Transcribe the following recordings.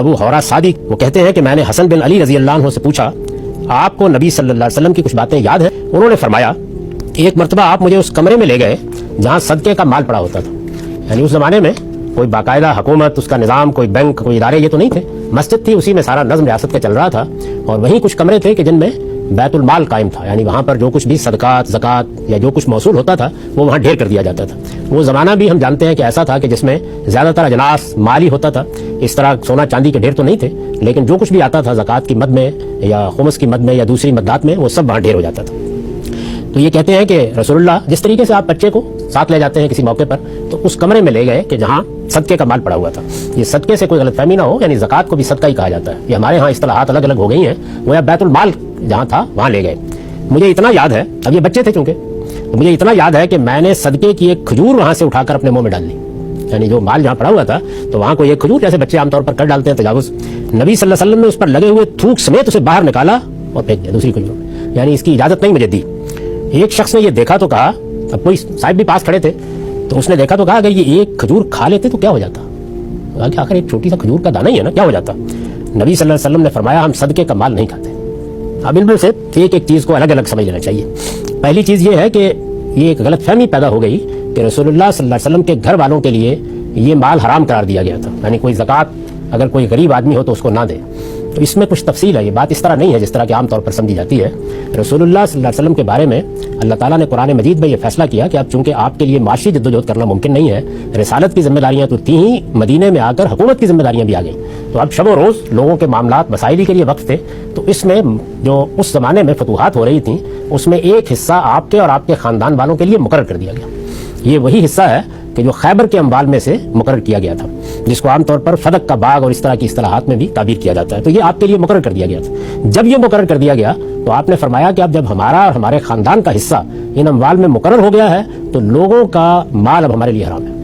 ابو حورا صادق وہ کہتے ہیں کہ میں نے حسن بن علی رضی اللہ عنہ سے پوچھا آپ کو نبی صلی اللہ علیہ وسلم کی کچھ باتیں یاد ہیں؟ انہوں نے فرمایا ایک مرتبہ آپ مجھے اس کمرے میں لے گئے جہاں صدقے کا مال پڑا ہوتا تھا. یعنی اس زمانے میں کوئی باقاعدہ حکومت، اس کا نظام، کوئی بینک، کوئی ادارے یہ تو نہیں تھے. مسجد تھی، اسی میں سارا نظم ریاست کا چل رہا تھا، اور وہیں کچھ کمرے تھے کہ جن میں بیت المال قائم تھا. یعنی وہاں پر جو کچھ بھی صدقات، زکوٰۃ یا جو کچھ موصول ہوتا تھا وہ وہاں ڈھیر کر دیا جاتا تھا. وہ زمانہ بھی ہم جانتے ہیں کہ ایسا تھا کہ جس میں زیادہ تر اجناس مال ہی ہوتا تھا. اس طرح سونا چاندی کے ڈھیر تو نہیں تھے، لیکن جو کچھ بھی آتا تھا زکوٰۃ کی مد میں یا خمس کی مد میں یا دوسری مدات میں، وہ سب وہاں ڈھیر ہو جاتا تھا. تو یہ کہتے ہیں کہ رسول اللہ جس طریقے سے آپ بچے کو ساتھ لے جاتے ہیں کسی موقع پر، تو اس کمرے میں لے گئے کہ جہاں صدقے کا مال پڑا ہوا تھا. یہ صدقے سے کوئی غلط فہمی نہ ہو، یعنی زکوٰۃ کو بھی صدقہ ہی کہا جاتا ہے. یہ ہمارے ہاں اصطلاحات الگ الگ ہو گئی ہیں. وہ یا بیت المال جہاں تھا وہاں لے گئے. مجھے اتنا یاد ہے، اب یہ بچے تھے چونکہ، تو مجھے اتنا یاد ہے کہ میں نے صدقے کی ایک کھجور وہاں سے اٹھا کر اپنے منہ میں ڈال لی. یعنی جو مال جہاں پڑا ہوا تھا تو وہاں کوئی ایک کھجور، جیسے بچے عام طور پر کر ڈالتے ہیں تجاوز، نبی صلی اللہ علیہ وسلم نے اس پر لگے ہوئے تھوک سمیت اسے باہر نکالا اور پھینک دیا دوسری کھجور میں. یعنی اس کی اجازت نہیں مجھے دی. ایک شخص نے یہ دیکھا تو کہا، اب کوئی صاحب بھی پاس کھڑے تھے، تو اس نے دیکھا تو کہا اگر یہ ایک کھجور کھا لیتے تو کیا ہو جاتا؟ کہا کہ آخر ایک چھوٹی سا کھجور کا دانہ ہی ہے نا، کیا ہو جاتا؟ نبی صلی اللہ علیہ وسلم نے فرمایا ہم صدقے کا مال نہیں کھاتے. اب ان میں سے ایک ایک چیز کو الگ الگ سمجھ لینا چاہیے. پہلی چیز یہ ہے کہ یہ ایک غلط فہمی پیدا ہو گئی کہ رسول اللہ صلی اللہ علیہ وسلم کے گھر والوں کے لیے یہ مال حرام قرار دیا گیا تھا. یعنی کوئی زکوٰۃ اگر کوئی غریب آدمی ہو تو اس کو نہ دے. تو اس میں کچھ تفصیل ہے. یہ بات اس طرح نہیں ہے جس طرح کہ عام طور پر سمجھی جاتی ہے. رسول اللہ صلی اللہ علیہ وسلم کے بارے میں اللہ تعالیٰ نے قرآن مجید میں یہ فیصلہ کیا کہ اب چونکہ آپ کے لیے معاشی جدوجہد کرنا ممکن نہیں ہے، رسالت کی ذمہ داریاں تو تھیں ہی، مدینے میں آ کر حکومت کی ذمہ داریاں بھی آ گئیں. تو اب شب و روز لوگوں کے معاملات مسائلی کے لیے وقت تھے. تو اس میں جو اس زمانے میں فتوحات ہو رہی تھیں اس میں ایک حصہ آپ کے اور آپ کے خاندان والوں کے لیے مقرر کر دیا گیا. یہ وہی حصہ ہے کہ جو خیبر کے اموال میں سے مقرر کیا گیا تھا، جس کو عام طور پر فدق کا باغ اور اس طرح کی اصطلاحات میں بھی تعبیر کیا جاتا ہے. تو یہ آپ کے لیے مقرر کر دیا گیا تھا. جب یہ مقرر کر دیا گیا تو آپ نے فرمایا کہ اب جب ہمارا اور ہمارے خاندان کا حصہ ان اموال میں مقرر ہو گیا ہے تو لوگوں کا مال اب ہمارے لیے حرام ہے.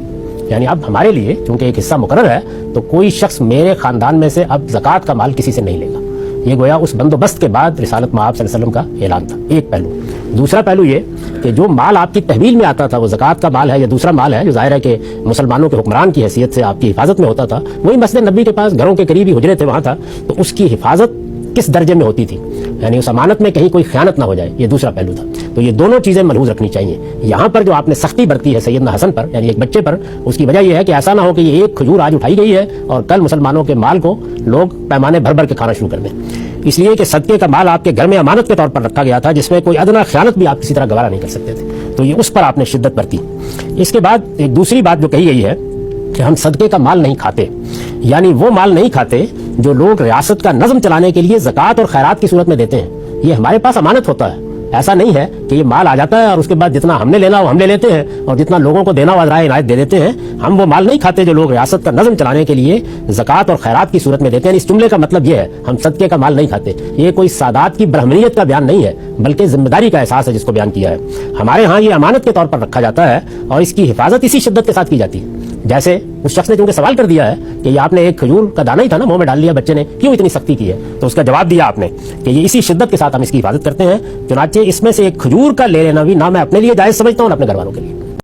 یعنی اب ہمارے لیے چونکہ ایک حصہ مقرر ہے تو کوئی شخص میرے خاندان میں سے اب زکوٰۃ کا مال کسی سے نہیں لے گا. یہ گویا اس بندوبست کے بعد رسالت مآب صلی اللہ علیہ وسلم کا اعلان تھا. ایک پہلو. دوسرا پہلو یہ کہ جو مال آپ کی تحویل میں آتا تھا وہ زکوٰۃ کا مال ہے یا دوسرا مال ہے جو ظاہر ہے کہ مسلمانوں کے حکمران کی حیثیت سے آپ کی حفاظت میں ہوتا تھا، وہی مسجد نبی کے پاس گھروں کے قریبی حجرے تھے وہاں تھا، تو اس کی حفاظت کس درجے میں ہوتی تھی، یعنی اس امانت میں کہیں کوئی خیانت نہ ہو جائے، یہ دوسرا پہلو تھا. تو یہ دونوں چیزیں ملحوظ رکھنی چاہیے. یہاں پر جو آپ نے سختی برتی ہے سیدنا حسن پر، یعنی ایک بچے پر، اس کی وجہ یہ ہے کہ ایسا نہ ہو کہ یہ ایک کھجور آج اٹھائی گئی ہے اور کل مسلمانوں کے مال کو لوگ پیمانے بھر بھر کے کھانا شروع کر دیں. اس لیے کہ صدقے کا مال آپ کے گھر میں امانت کے طور پر رکھا گیا تھا جس میں کوئی ادنا خیانت بھی آپ کسی طرح گوارا نہیں کر سکتے تھے. تو یہ اس پر آپ نے شدت برتی. اس کے بعد ایک دوسری بات جو کہی گئی ہے کہ ہم صدقے کا مال نہیں کھاتے، یعنی وہ مال نہیں کھاتے جو لوگ ریاست کا نظم چلانے کے لیے زکوٰۃ اور خیرات کی صورت میں دیتے ہیں. یہ ہمارے پاس امانت ہوتا ہے. ایسا نہیں ہے کہ یہ مال آ جاتا ہے اور اس کے بعد جتنا ہم نے لینا وہ ہم لے لیتے ہیں اور جتنا لوگوں کو دینا ہوا رائے عنایت دے دیتے ہیں. ہم وہ مال نہیں کھاتے جو لوگ ریاست کا نظم چلانے کے لیے زکوٰۃ اور خیرات کی صورت میں دیتے ہیں. اس جملے کا مطلب یہ ہے ہم صدقے کا مال نہیں کھاتے. یہ کوئی سادات کی برہمنیت کا بیان نہیں ہے بلکہ ذمہ داری کا احساس ہے جس کو بیان کیا ہے. ہمارے ہاں یہ امانت کے طور پر رکھا جاتا ہے اور اس کی حفاظت اسی شدت کے ساتھ کی جاتی ہے. جیسے اس شخص نے چونکہ سوال کر دیا ہے کہ یہ آپ نے ایک کھجور کا دانہ ہی تھا نا منہ میں ڈال لیا بچے نے، کیوں اتنی سختی کی ہے؟ تو اس کا جواب دیا آپ نے کہ یہ اسی شدت کے ساتھ ہم اس کی حفاظت کرتے ہیں. چنانچہ اس میں سے ایک کھجور کا لے لینا بھی نہ میں اپنے لیے جائز سمجھتا ہوں نہ اپنے گھر والوں کے لیے.